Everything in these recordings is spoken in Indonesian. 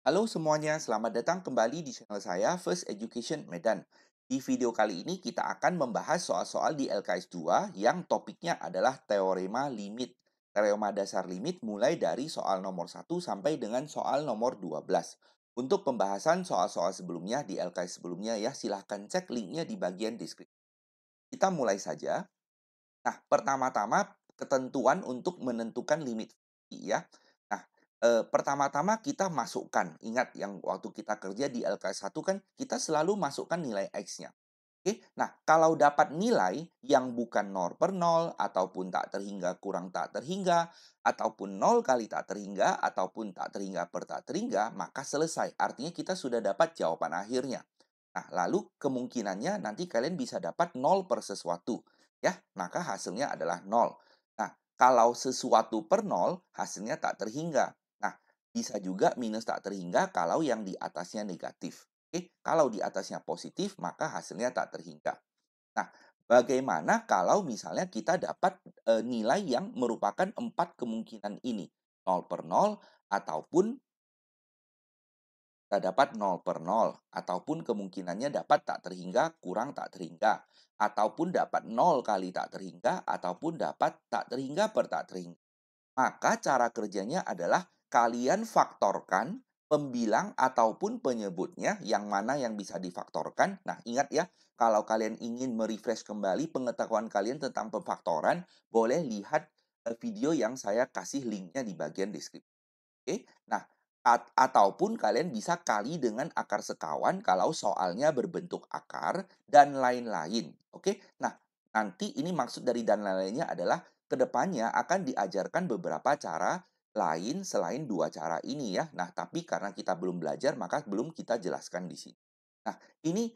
Halo semuanya, selamat datang kembali di channel saya First Education Medan. Di video kali ini kita akan membahas soal-soal di LKS 2 yang topiknya adalah teorema limit. Teorema dasar limit mulai dari soal nomor 1 sampai dengan soal nomor 12. Untuk pembahasan soal-soal sebelumnya di LKS sebelumnya ya, silahkan cek linknya di bagian deskripsi. Kita mulai saja. Nah, pertama-tama ketentuan untuk menentukan limit ya. Nah, pertama-tama kita masukkan, ingat yang waktu kita kerja di LKS 1 kan kita selalu masukkan nilai X-nya. Oke, nah kalau dapat nilai yang bukan nol per nol, ataupun tak terhingga kurang tak terhingga, ataupun nol kali tak terhingga, ataupun tak terhingga per tak terhingga, maka selesai. Artinya kita sudah dapat jawaban akhirnya. Nah, lalu kemungkinannya nanti kalian bisa dapat nol per sesuatu, ya, maka hasilnya adalah nol. Nah, kalau sesuatu per nol, hasilnya tak terhingga. Nah, bisa juga minus tak terhingga kalau yang di atasnya negatif. Oke, kalau di atasnya positif, maka hasilnya tak terhingga. Nah, bagaimana kalau misalnya kita dapat nilai yang merupakan 4 kemungkinan ini? Nol per nol, ataupun kita dapat nol per nol, ataupun kemungkinannya dapat tak terhingga kurang tak terhingga, ataupun dapat nol kali tak terhingga, ataupun dapat tak terhingga per tak terhingga. Maka cara kerjanya adalah kalian faktorkan pembilang ataupun penyebutnya, yang mana yang bisa difaktorkan. Nah, ingat ya, kalau kalian ingin merefresh kembali pengetahuan kalian tentang pemfaktoran, boleh lihat video yang saya kasih linknya di bagian deskripsi. Oke, nah ataupun kalian bisa kali dengan akar sekawan kalau soalnya berbentuk akar dan lain-lain. Oke, nah nanti ini maksud dari dan lain-lainnya adalah kedepannya akan diajarkan beberapa cara lain selain dua cara ini ya. Nah, tapi karena kita belum belajar maka belum kita jelaskan di sini. Nah, ini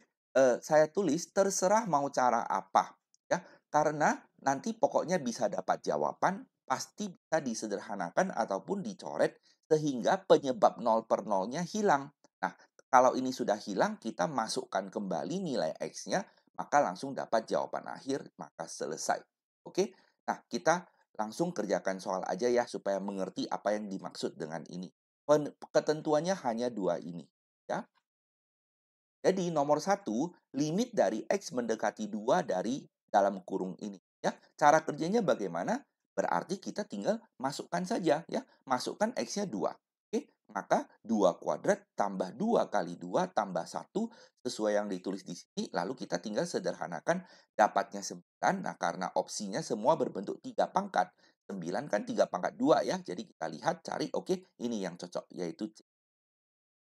saya tulis terserah mau cara apa ya, karena nanti pokoknya bisa dapat jawaban, pasti bisa disederhanakan ataupun dicoret sehingga penyebab nol per nolnya hilang. Nah, kalau ini sudah hilang, kita masukkan kembali nilai X-nya, maka langsung dapat jawaban akhir, maka selesai. Oke? Nah, kita langsung kerjakan soal aja ya, supaya mengerti apa yang dimaksud dengan ini. Ketentuannya hanya dua ini. Ya. Jadi nomor satu, limit dari X mendekati 2 dari dalam kurung ini. Ya, cara kerjanya bagaimana? Berarti kita tinggal masukkan saja ya. Masukkan X-nya 2. Oke, maka 2 kuadrat tambah 2 kali 2 tambah 1 sesuai yang ditulis di sini. Lalu kita tinggal sederhanakan dapatnya 9. Nah, karena opsinya semua berbentuk 3 pangkat. 9 kan 3 pangkat 2 ya. Jadi kita lihat cari oke, ini yang cocok yaitu C.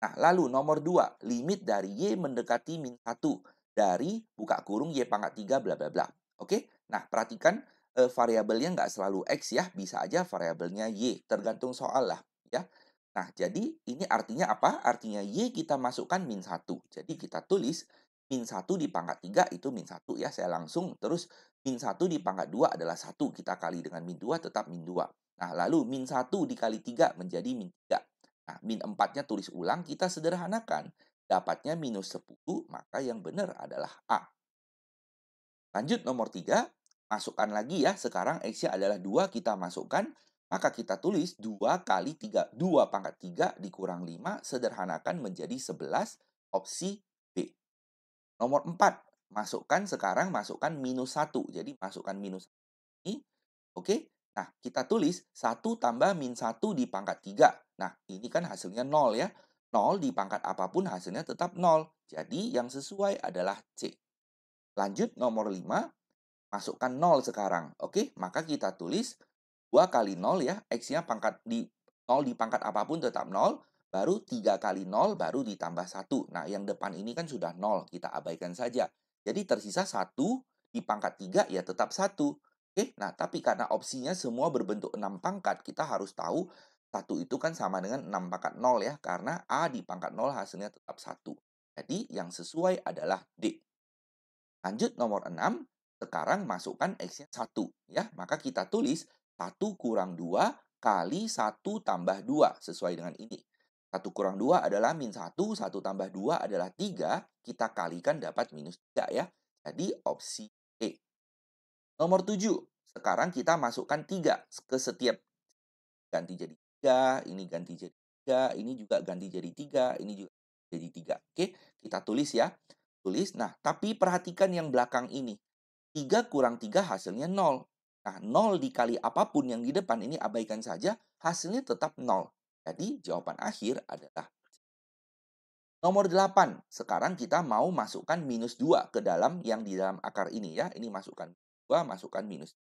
Nah, lalu nomor 2 limit dari Y mendekati min 1 dari buka kurung Y pangkat 3 bla bla bla. Oke? Nah, perhatikan variabelnya nggak selalu X ya, bisa aja variabelnya Y, tergantung soal lah ya. Nah, jadi ini artinya apa? Artinya Y kita masukkan min 1. Jadi kita tulis min 1 di pangkat 3 itu min 1 ya, saya langsung terus min 1 di pangkat 2 adalah 1, kita kali dengan min 2 tetap min 2. Nah, lalu min 1 dikali 3 menjadi min 3. Nah, min 4-nya tulis ulang, kita sederhanakan. Dapatnya minus 10, maka yang benar adalah A. Lanjut nomor 3, masukkan lagi ya. Sekarang X-nya adalah 2, kita masukkan. Maka kita tulis 2 kali 3, 2 pangkat 3 dikurang 5, sederhanakan menjadi 11, opsi B. Nomor 4, masukkan minus 1. Jadi masukkan minus ini, oke. Nah, kita tulis 1 tambah min 1 di pangkat 3. Nah, ini kan hasilnya 0 ya. 0 di pangkat apapun hasilnya tetap 0. Jadi yang sesuai adalah C. Lanjut nomor 5, masukkan 0 sekarang. Oke, maka kita tulis 2 kali 0 ya. X-nya pangkat di 0 di pangkat apapun tetap 0. Baru 3 kali 0 baru ditambah 1. Nah, yang depan ini kan sudah 0. Kita abaikan saja. Jadi tersisa 1 di pangkat 3 ya tetap 1. Oke, nah tapi karena opsinya semua berbentuk 6 pangkat, kita harus tahu 1 itu kan sama dengan 6 pangkat 0 ya. Karena A di pangkat 0 hasilnya tetap 1. Jadi yang sesuai adalah D. Lanjut nomor 6, sekarang masukkan X-nya 1 ya. Maka kita tulis 1 kurang 2 kali 1 tambah 2 sesuai dengan ini. 1 kurang 2 adalah min 1, 1 tambah 2 adalah 3, kita kalikan dapat minus 3 ya. Jadi opsi E. Nomor 7, sekarang kita masukkan 3 ke setiap, ganti jadi 3, ini ganti jadi 3, ini juga ganti jadi 3, ini juga jadi 3. Oke, kita tulis ya. Tulis. Nah, tapi perhatikan yang belakang ini. 3 kurang 3 hasilnya 0. Nah, 0 dikali apapun yang di depan ini abaikan saja, hasilnya tetap 0. Jadi, jawaban akhir adalah nomor 8. Sekarang kita mau masukkan minus 2 ke dalam yang di dalam akar ini ya. Ini masukkan 2, masukkan minus.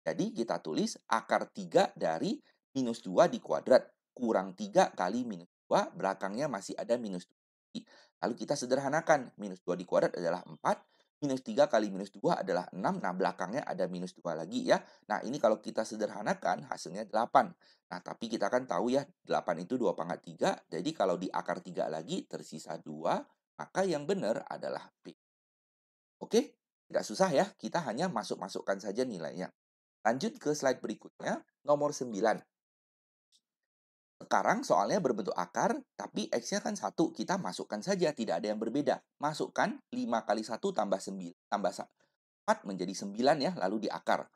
Jadi kita tulis akar 3 dari minus 2 di kuadrat. Kurang 3 kali minus 2, belakangnya masih ada minus 2. Lalu kita sederhanakan. Minus 2 di kuadrat adalah 4. Minus 3 kali minus 2 adalah 6. Nah, belakangnya ada minus 2 lagi ya. Nah, ini kalau kita sederhanakan hasilnya 8. Nah, tapi kita kan tahu ya, 8 itu 2 pangkat 3. Jadi kalau di akar 3 lagi tersisa 2, maka yang benar adalah B. Oke, tidak susah ya. Kita hanya masukkan saja nilainya. Lanjut ke slide berikutnya, nomor 9. Sekarang soalnya berbentuk akar, tapi X-nya kan 1. Kita masukkan saja, tidak ada yang berbeda. Masukkan 5 kali 1 tambah 9, tambah 4 menjadi 9 ya, lalu di akar.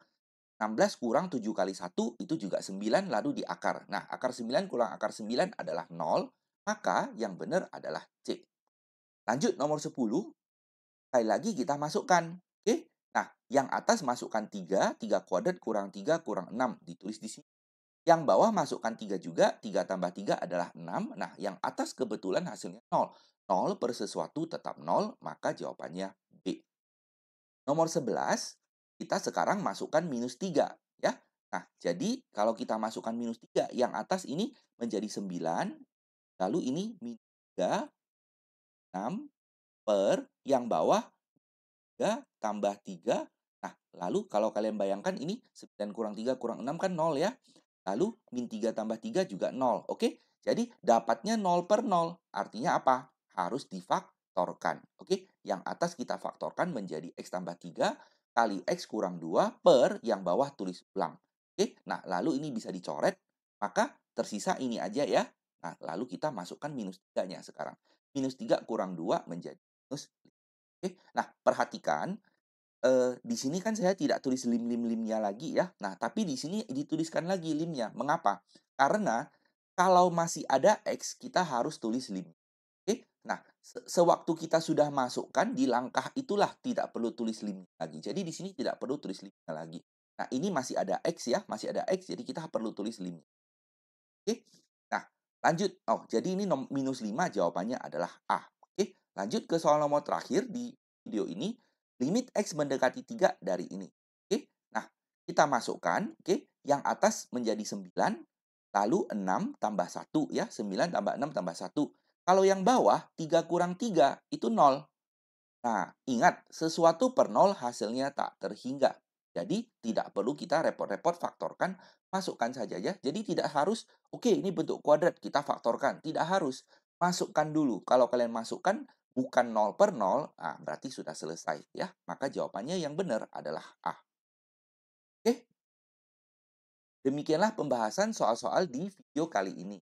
16 kurang 7 kali 1 itu juga 9, lalu di akar. Nah, akar 9 kurang akar 9 adalah 0, maka yang benar adalah C. Lanjut nomor 10, sekali lagi kita masukkan. Oke, nah yang atas masukkan 3, 3 kuadrat kurang 3 kurang 6, ditulis di sini. Yang bawah masukkan 3 juga, 3 tambah 3 adalah 6. Nah, yang atas kebetulan hasilnya 0. 0 per sesuatu tetap 0, maka jawabannya B. Nomor 11, kita sekarang masukkan minus 3. Ya. Nah, jadi kalau kita masukkan minus 3, yang atas ini menjadi 9, lalu ini minus 3, 6, per yang bawah 3 tambah 3. Nah, lalu kalau kalian bayangkan ini 9 kurang 3 kurang 6 kan 0 ya. Lalu min 3 tambah 3 juga 0. Oke, jadi dapatnya 0 per 0. Artinya apa? Harus difaktorkan. Oke, yang atas kita faktorkan menjadi X tambah 3 kali X kurang 2 per yang bawah tulis ulang. Oke, nah lalu ini bisa dicoret. Maka tersisa ini aja ya. Nah, lalu kita masukkan minus 3-nya sekarang. Minus 3 kurang 2 menjadi minus. Oke, nah perhatikan, di sini kan saya tidak tulis lim-lim-limnya lagi ya. Nah, tapi di sini dituliskan lagi limnya. Mengapa? Karena kalau masih ada X, kita harus tulis lim. Oke, nah sewaktu kita sudah masukkan di langkah itulah tidak perlu tulis lim lagi. Jadi di sini tidak perlu tulis limnya lagi. Nah, ini masih ada X ya, masih ada X, jadi kita perlu tulis lim. Oke. Nah, lanjut. Oh, jadi ini minus 5 jawabannya adalah A. Oke, lanjut ke soal nomor terakhir di video ini. Limit X mendekati 3 dari ini. Oke, nah kita masukkan. Oke, yang atas menjadi 9, lalu 6 tambah 1 ya. 9 tambah 6 tambah 1. Kalau yang bawah, 3 kurang 3 itu 0. Nah, ingat, sesuatu per 0 hasilnya tak terhingga. Jadi, tidak perlu kita repot-repot faktorkan, masukkan saja ya. Jadi, tidak harus, oke, ini bentuk kuadrat, kita faktorkan. Tidak harus. Masukkan dulu. Kalau kalian masukkan bukan 0 per 0, nah, berarti sudah selesai ya. Maka jawabannya yang benar adalah A. Oke, demikianlah pembahasan soal-soal di video kali ini.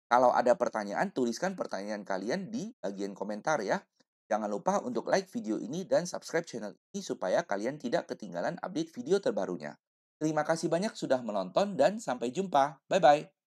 Kalau ada pertanyaan, tuliskan pertanyaan kalian di bagian komentar ya. Jangan lupa untuk like video ini dan subscribe channel ini supaya kalian tidak ketinggalan update video terbarunya. Terima kasih banyak sudah menonton dan sampai jumpa. Bye-bye.